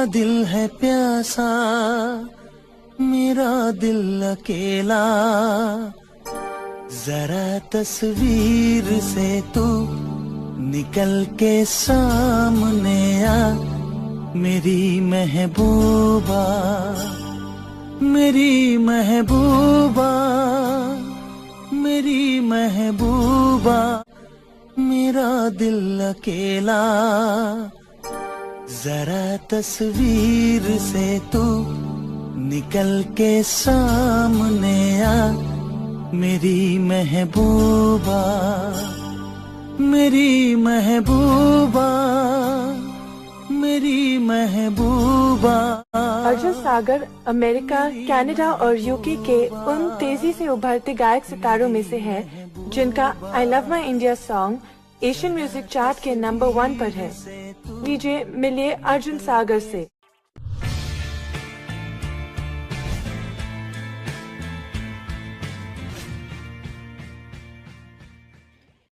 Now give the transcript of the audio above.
दिल है प्यासा, मेरा दिल अकेला, जरा तस्वीर से तू निकल के सामने आ, मेरी महबूबा, मेरी महबूबा, मेरी महबूबा, मेरा दिल अकेला, जरा तस्वीर से तू निकल के सामने आ, मेरी महबूबा, मेरी महबूबा, मेरी महबूबा। अर्जुन सागर अमेरिका, कनाडा और यूके के उन तेजी से उभरते गायक सितारों में से है जिनका I love my India song Asian music chart के नंबर 1 पर है। लीजिए मिलिए अर्जुन सागर से।